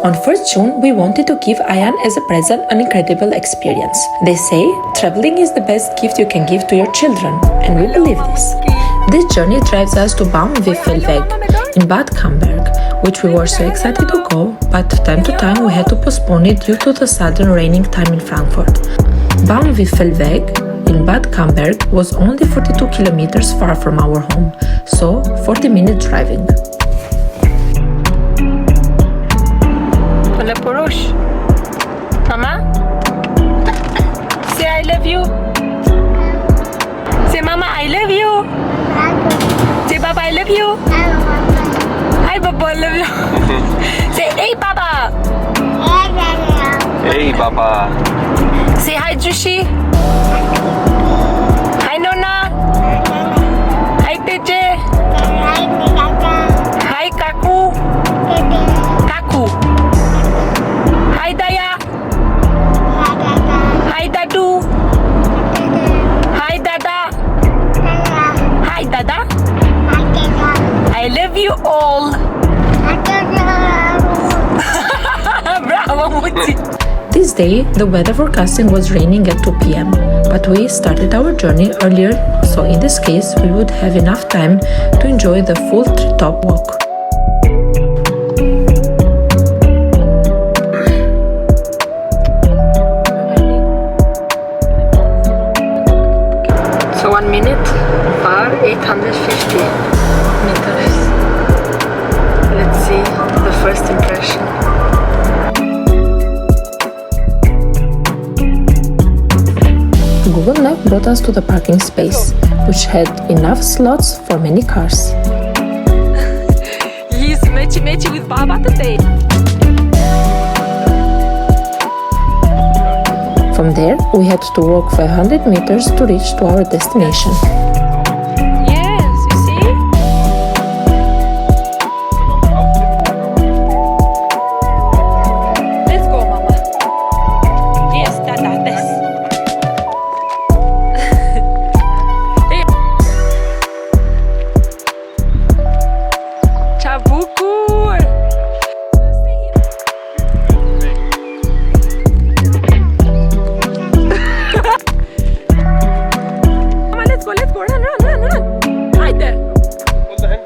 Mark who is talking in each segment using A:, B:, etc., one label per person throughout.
A: On 1st June, we wanted to give Ayan as a present an incredible experience. They say traveling is the best gift you can give to your children, and we believe this. This journey drives us to Baumwipfelweg in Bad Camberg, which we were so excited to go, but time to time we had to postpone it due to the sudden raining time in Frankfurt. Baumwipfelweg in Bad Camberg was only 42 kilometers far from our home, so 40-minute driving.
B: Purush. Mama? Say I love you. Say Mama I love you. Say Papa I love you. Hi Papa I love you. Say hey Papa.
C: Hey Papa.
B: Say hi Jushi. Hi Nona. Hi Teje. Hi Kaku. Kaku. Hi Daya. Hi Dadu. Hi Dada. Hi Dada. I love you all. Bravo Muti.
A: This day, the weather forecasting was raining at 2 p.m., but we started our journey earlier, so in this case, we would have enough time to enjoy the full treetop walk.
B: So 1 minute for 850 meters. Let's see the first impression.
A: Google Map brought us to the parking space, which had enough slots for many cars.
B: He's matchy with Baba today.
A: From there, we had to walk 500 meters to reach to our destination.
B: Yes, you see? Let's go, Mama. Yes, Tata, this. Chabukur. Let's go, run. Right there.
C: Hold the hand.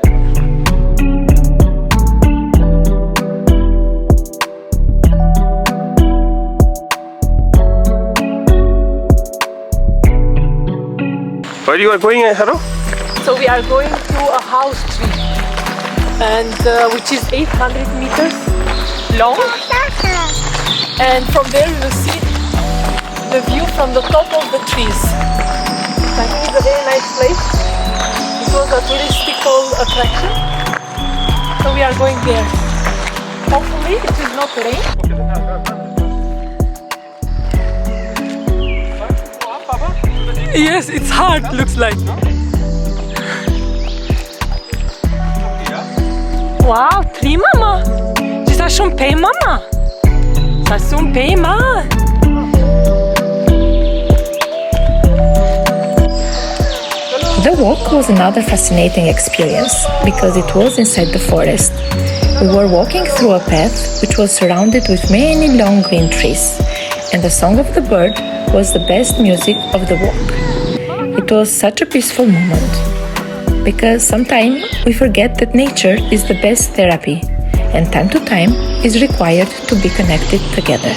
C: Where you are going, Haro?
B: So we are going to a house tree, and which is 800 meters long. And from there you will see the view from the top of the trees. I think it's a very nice place. It was a touristical attraction. So we are going there. Hopefully it will not rain. Yes, it's hard, looks like. Wow, tree mama. Ça sont pay mama. Ça sont pay ma.
A: The walk was another fascinating experience because it was inside the forest. We were walking through a path which was surrounded with many long green trees, and the song of the bird was the best music of the walk. It was such a peaceful moment because sometimes we forget that nature is the best therapy, and time to time is required to be connected together.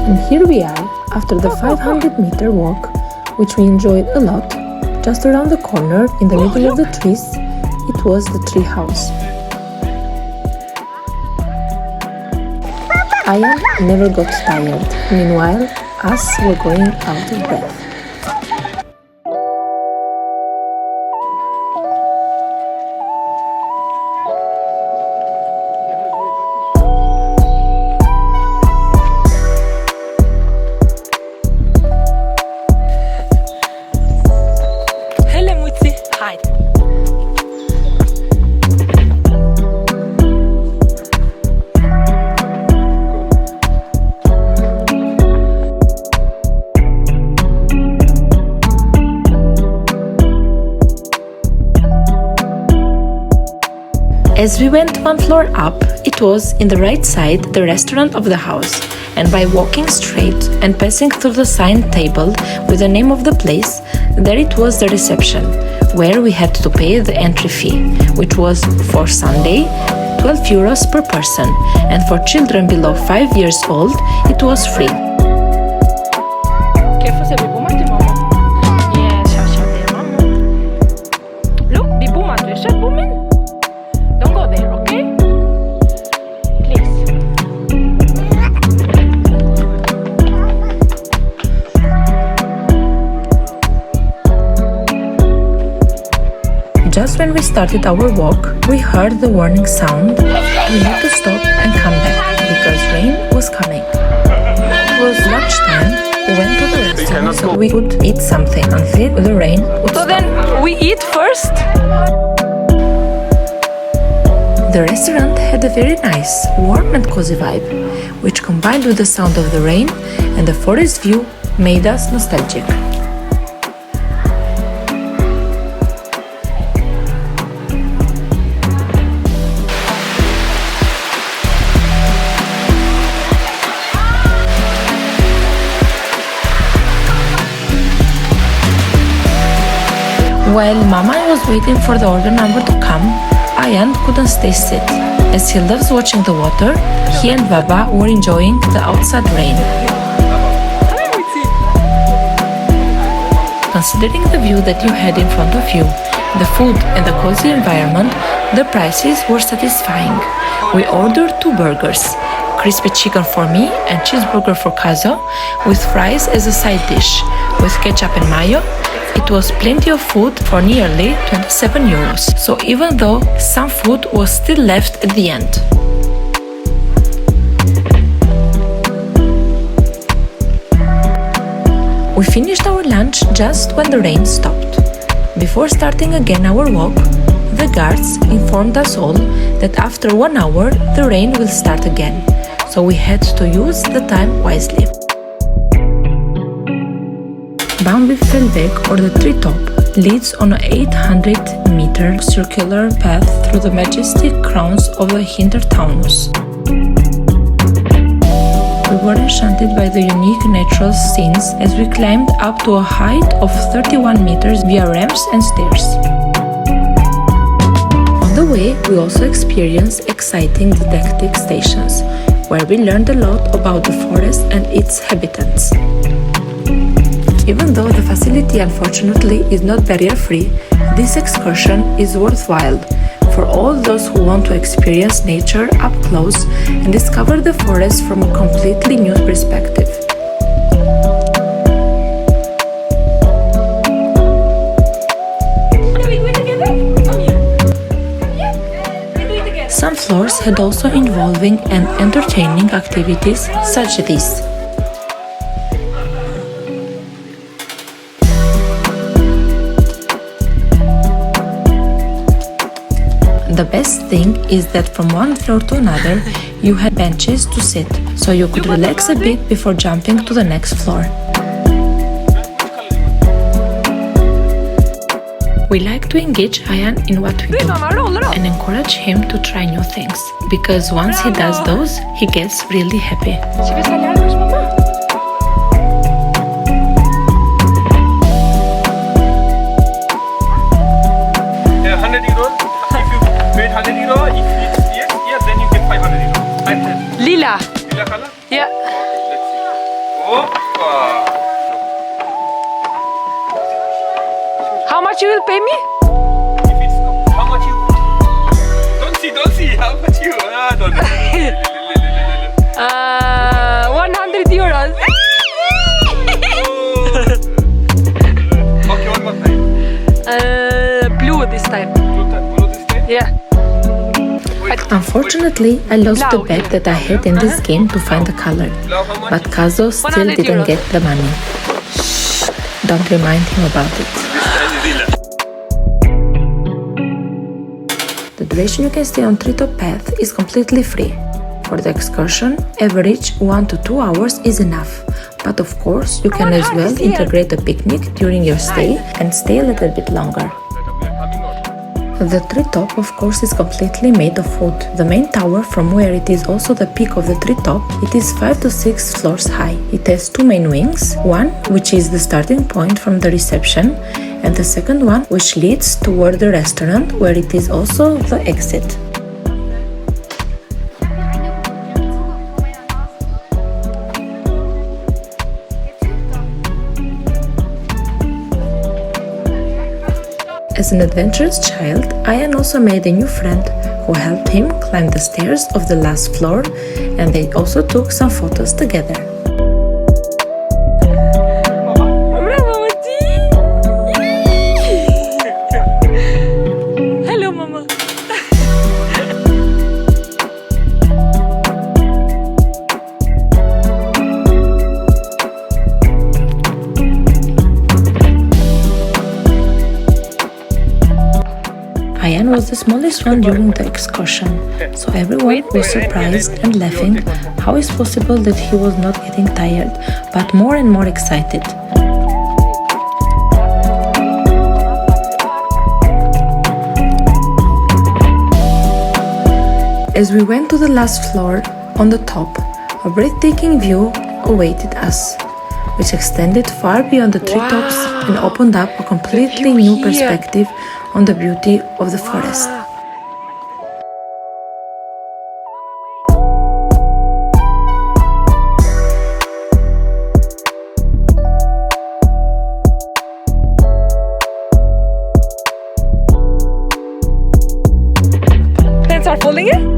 A: And here we are, after the 500-meter walk, which we enjoyed a lot. Just around the corner, in the middle of the trees, it was the tree house. Ayan never got tired. Meanwhile, us were going out of breath. As we went one floor up, it was in the right side the restaurant of the house, and by walking straight and passing through the sign table with the name of the place, there it was the reception, where we had to pay the entry fee, which was for Sunday 12 euros per person, and for children below 5 years old it was free. Just when we started our walk, we heard the warning sound. We had to stop and come back because rain was coming. It was lunchtime. We went to the restaurant so we could eat something until the rain would stop.
B: So then we eat first?
A: The restaurant had a very nice, warm and cozy vibe, which combined with the sound of the rain and the forest view made us nostalgic. While Mama was waiting for the order number to come, Ayan couldn't stay still. As he loves watching the water, he and Baba were enjoying the outside rain. Considering the view that you had in front of you, the food and the cozy environment, the prices were satisfying. We ordered 2 burgers, crispy chicken for me and cheeseburger for Kazo, with fries as a side dish, with ketchup and mayo. It was plenty of food for nearly 27 euros, so even though some food was still left at the end. We finished our lunch just when the rain stopped. Before starting again our walk, the guards informed us all that after 1 hour the rain will start again, so we had to use the time wisely. Baumwipfelweg, or the treetop, leads on an 800-meter circular path through the majestic crowns of the Hintertaunus. We were enchanted by the unique natural scenes as we climbed up to a height of 31 meters via ramps and stairs. On the way, we also experienced exciting didactic stations, where we learned a lot about the forest and its inhabitants. Even though the facility unfortunately is not barrier-free, this excursion is worthwhile for all those who want to experience nature up close and discover the forest from a completely new perspective. Some floors had also involving and entertaining activities such as this. The best thing is that from one floor to another you had benches to sit, so you could relax a bit before jumping to the next floor. We like to engage Ayan in what we do and encourage him to try new things, because once he does those, he gets really happy.
B: Lila.
C: Lila color?
B: Yeah.
C: Let's see. Oppa.
B: How much you will pay me?
C: If it's how much you don't see how much you don't
B: 100 euros.
C: Okay, one more time.
B: Blue this time.
C: Blue this time?
B: Yeah.
A: Unfortunately, I lost the bet that I had in this game to find the color, but Kazo still didn't get the money. Shh, don't remind him about it. The duration you can stay on Treetop Path is completely free. For the excursion, average 1 to 2 hours is enough, but of course you can as well integrate a picnic during your stay and stay a little bit longer. The treetop, of course, is completely made of wood. The main tower, from where it is also the peak of the treetop, it is 5 to 6 floors high. It has two main wings, one which is the starting point from the reception, and the second one which leads toward the restaurant, where it is also the exit. As an adventurous child, Ian also made a new friend who helped him climb the stairs of the last floor, and they also took some photos together.
B: Hello, Mama.
A: Ian was the smallest one during the excursion, so everyone was surprised and laughing how it's possible that he was not getting tired, but more and more excited. As we went to the last floor, on the top, a breathtaking view awaited us, which extended far beyond the treetops and opened up a completely new perspective on the beauty of the forest.
B: Plants are falling in?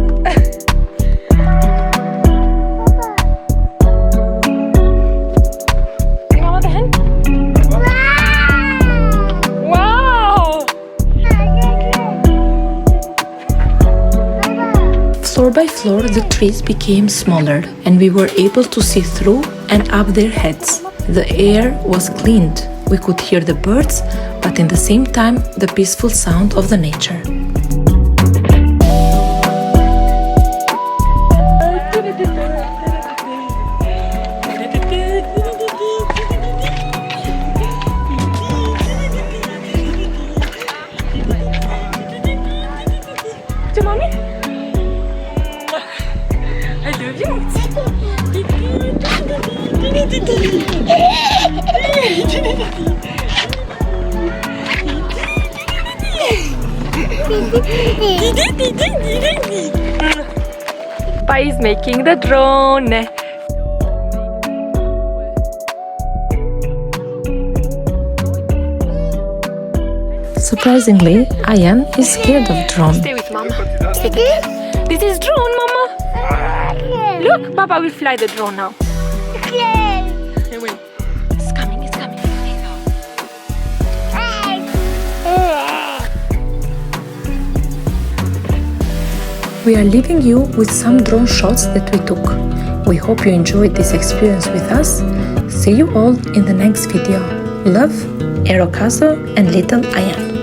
A: Floor by floor, the trees became smaller, and we were able to see through and up their heads. The air was cleaned. We could hear the birds, but in the same time, the peaceful sound of the nature.
B: Pai is making the drone.
A: Surprisingly, Ian is scared of drone.
B: Stay with Mama. This is drone, Mama. Look, Papa will fly the drone now. It's coming, it's coming.
A: We are leaving you with some drone shots that we took. We hope you enjoyed this experience with us. See you all in the next video. Love, EROKAZO and little Ian.